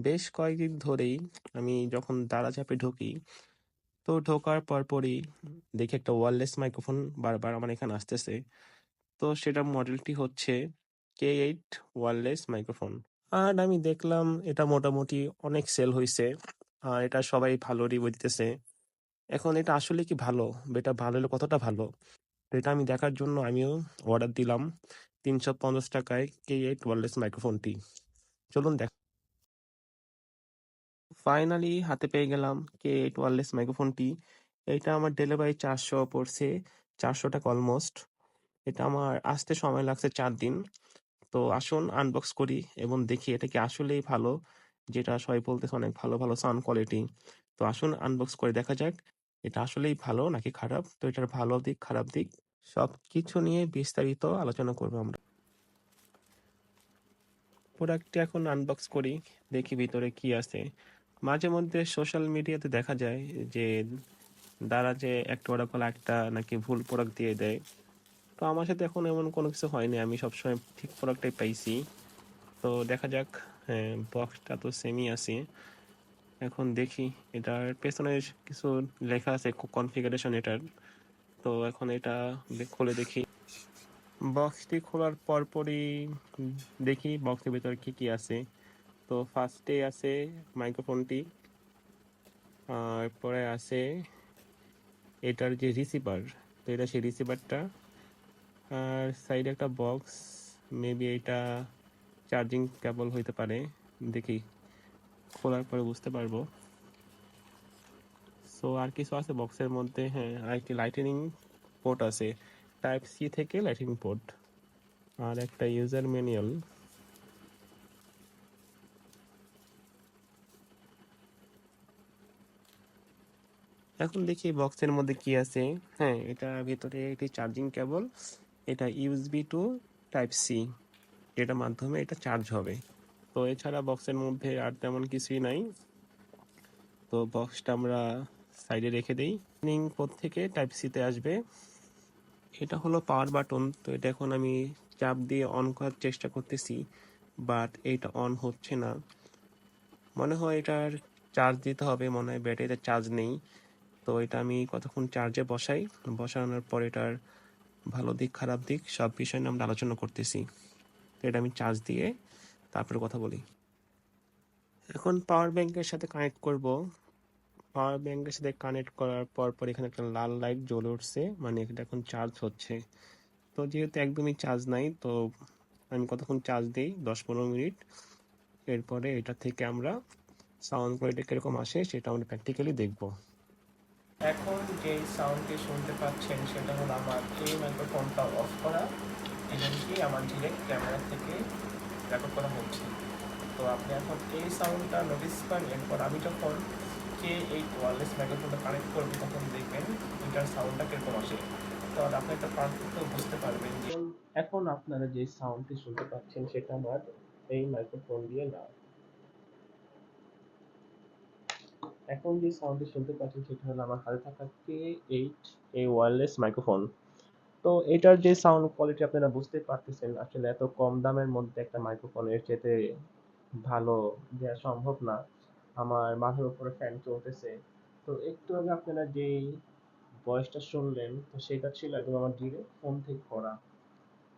বেশ কয়েকদিন ধরেই আমি যখন দারাজ অ্যাপে ঢুকি, তো ঢোকার পরপরই দেখি একটা ওয়্যারলেস মাইক্রোফোন বারবার আমার এখানে আসতেছে। তো সেটার মডেলটি হচ্ছে K8 ওয়্যারলেস মাইক্রোফোন। আর আমি দেখলাম এটা মোটামুটি অনেক সেল হইছে। আর এটা সবাই ভালো রিভিউ দিতেছে। এখন এটা আসলে কি ভালো? বা এটা ভালো হলে কতটা ভালো? তো এটা আমি দেখার জন্য আমিও অর্ডার দিলাম ৳৩৫০ K8 ওয়্যারলেস মাইক্রোফোনটি। চলুন ফাইনালি হাতে পেয়ে গেলাম K8 ওয়্যারলেস মাইক্রোফোনটি। এটা আমার ডেলিভারি 400 পড়ছে, ৳400 অলমোস্ট। এটা আমার আসতে সময় লাগছে 4 দিন। তো আসুন আনবক্স করি এবং দেখি এটা কি আসলেই ভালো, যেটা সবাই বলতেছে অনেক ভালো, ভালো সাউন্ড কোয়ালিটি। তো আসুন আনবক্স করে দেখা যাক এটা আসলেই ভালো নাকি খারাপ। তো এটার ভালো দিক, খারাপ দিক সবকিছু নিয়ে বিস্তারিত আলোচনা করবো আমরা। প্রোডাক্টটি এখন আনবক্স করি, দেখি ভিতরে কি আছে। মাঝে মধ্যে সোশ্যাল মিডিয়াতে দেখা যায় যে দারাজে একটা অর্ডার করলে একটা নাকি ভুল প্রোডাক্ট দিয়ে দেয়। তো আমার সাথে এখন এমন কোনো কিছু হয়নি, আমি সবসময় ঠিক প্রোডাক্টটাই পাইছি। তো দেখা যাক। হ্যাঁ, বক্সটা তো সেমই আছে। এখন দেখি এটার পেছনে কিছু লেখা আছে কনফিগারেশন এটার। তো এখন এটা খুলে দেখি। বক্সটি খোলার পরপরই উম, দেখি বক্সের ভিতরে কি কি আছে। তো ফার্স্টে আছে মাইক্রোফোনটি, আর পরে আছে এটার যে রিসিভার, তো এটা সেই রিসিভারটা। আর সাইডে একটা বক্স, মেবি এটা চার্জিং কেবল হইতে পারে। দেখি খোলার পরে বুঝতে পারবো। সো আর কিছু আছে বক্সের মধ্যে, হ্যাঁ আর একটি লাইটেনিং পোর্ট আছে, টাইপ সি থেকে লাইটেনিং পোর্ট, আর একটা ইউজার ম্যানুয়াল। এখন দেখি বক্সের মধ্যে কি আছে। হ্যাঁ, এটা ভিতরে একটি চার্জিং কেবল, এটা ইউএসবি টু টাইপ সি, এটার মাধ্যমে এটা চার্জ হবে। তো এছাড়া বক্সের মধ্যে আর তেমন কিছুই নাই। তো বক্সটা আমরা সাইডে রেখে দেই। লিং পোর্ট থেকে টাইপ সিতে আসবে। এটা হলো পাওয়ার বাটন। তো এটা এখন আমি চাপ দিয়ে অন করার চেষ্টা করতেছি, বাট এটা অন হচ্ছে না। মনে হয় এটার চার্জ দিতে হবে, মনে হয় ব্যাটারিতে চার্জ নেই। তো এটা আমি কতক্ষণ চার্জে বসাই, বসানোর পর এটার ভালো দিক, খারাপ দিক সব বিষয় নিয়ে আমরা আলোচনা করতেছি। তো এটা আমি চার্জ দিয়ে তারপরে কথা বলি। এখন পাওয়ার ব্যাংকের সাথে কানেক্ট করব। পাওয়ার ব্যাংকের সাথে কানেক্ট করার পর এখানে একটা লাল লাইট জ্বলে উঠছে, মানে এটা এখন চার্জ হচ্ছে। তো যেহেতু একদমই চার্জ নাই, তো আমি কতক্ষণ চার্জ দিই, 10-15 মিনিট। এরপরে এটা থেকে আমরা সাউন্ড কোয়ালিটি কিরকম আসে সেটা আমরা প্র্যাকটিক্যালি দেখব। এখন যে সাউন্ডটি শুনতে পাচ্ছেন সেটা হলো আমার এই মাইক্রোফোনটা অফ করা এবং কি আমার ডিরেক্ট ক্যামেরা থেকে রেকর্ড করা হচ্ছে। তো আপনি এখন এই সাউন্ডটা নোটিস করেন। এরপর আমি যখন K8 ওয়্যারলেস মাইক্রোফোনটা কানেক্ট করবো তখন দেখবেন এটার সাউন্ডটা কিরকম আসে। তো আপনি একটা পার্থক্য বুঝতে পারবেন যে এখন আপনারা যে সাউন্ডটি শুনতে পাচ্ছেন সেটা আমার এই মাইক্রোফোন দিয়ে না। এখন যে সাউন্ডটি শুনতে পাচ্ছেন সেটা হলো আমার হাতে থাকা K8 এই ওয়্যারলেস মাইক্রোফোন। তো এটার যে সাউন্ড কোয়ালিটি আপনারা বুঝতে পারতেছেন, আসলে এত কম দামের মধ্যে একটা মাইক্রোফোন এর চেয়ে ভালো দেওয়া সম্ভব না। আমার মাথার উপরে ফ্যান চলতেছে। তো একটু আগে আপনারা যেই ভয়েসটা শুনলেন, তো সেটা ছিল একদম আমার ডিরেক্ট ফোন থেকে করা।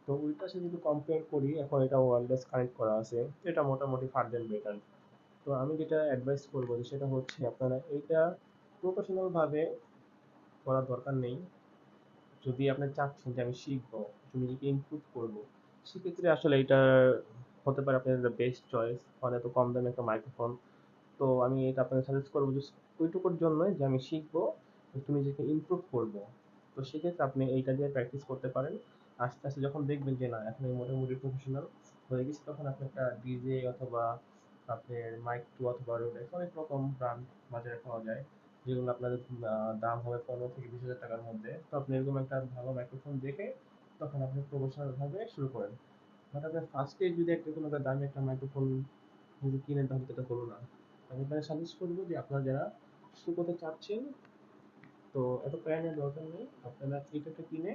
তো ওইটার সাথে যদি কম্পেয়ার করি, এখন এটা ওয়্যারলেস কানেক্ট করা আছে, এটা মোটামুটি ফার দেন বেটার। তো আমি যেটা অ্যাডভাইস করবো যে সেটা হচ্ছে আপনারা এইটা প্রফেশনাল ভাবে করার দরকার নেই। যদি আপনি চাচ্ছেন যে আমি শিখবো, একটু নিজেকে ইমপ্রুভ করবো, সেক্ষেত্রে আসলে এটা হতে পারে আপনাদের বেস্ট চয়েস, মানে এত কম দামে একটা মাইক্রোফোন। তো আমি এটা আপনাকে সাজেস্ট করবো যে ওইটুকুর জন্য যে আমি শিখবো, একটু নিজেকে ইমপ্রুভ করবো। তো সেক্ষেত্রে আপনি এইটা দিয়ে প্র্যাকটিস করতে পারেন। আস্তে আস্তে যখন দেখবেন যে না এখন আমি মোটামুটি প্রফেশনাল হয়ে গেছি, তখন আপনি একটা ডিজে অথবা আপনার মাইক টু অথবা রোডেক্স, অনেক রকম ব্র্যান্ড বাজারে পাওয়া যায়, যেগুলো আপনাদের দাম হবে 15 থেকে 20 হাজার টাকার মধ্যে। তো আপনি এরকম একটা ভালো মাইক্রোফোন দেখে তখন আপনি প্রফেশনাল ভাবে শুরু করেন। বাট আপনার ফার্স্টে যদি একটা কোনো একটা দামি একটা মাইক্রোফোন যদি কিনেন তাহলে তো এটা হলো না। আমি আপনাকে সাজেস্ট করবো যে আপনারা যারা শুরু করতে চাচ্ছেন, তো এত প্যারা নেওয়ার দরকার নেই, আপনারা এইটাকে কিনে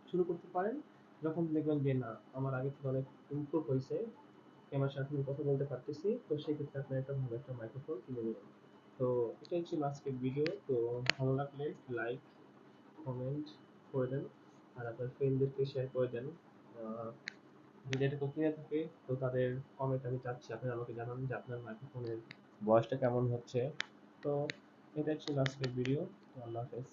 শুরু করতে পারেন। যখন দেখবেন যে না আমার আগে থেকে অনেক ইমপ্রুভ হয়েছে, আমার সাথে আমি কথা বলতে পারতেছি, তো সেক্ষেত্রে আপনার একটা ভালো একটা মাইক্রোফোন কিনে নেবেন। তো এটাই ছিল আজকের ভিডিও। তো ভালো লাগলে লাইক কমেন্ট করে দেন, আর আপনার ফ্রেন্ডদেরকে শেয়ার করে দেন। যদি এটা কিনে থাকে তো তাদের কমেন্ট আমি চাচ্ছি, আপনি আমাকে জানান যে আপনার মাইক্রোফোনের ভয়েসটা কেমন হচ্ছে। তো এটাই ছিল আজকের ভিডিও। তো আল্লাহ হাফেজ।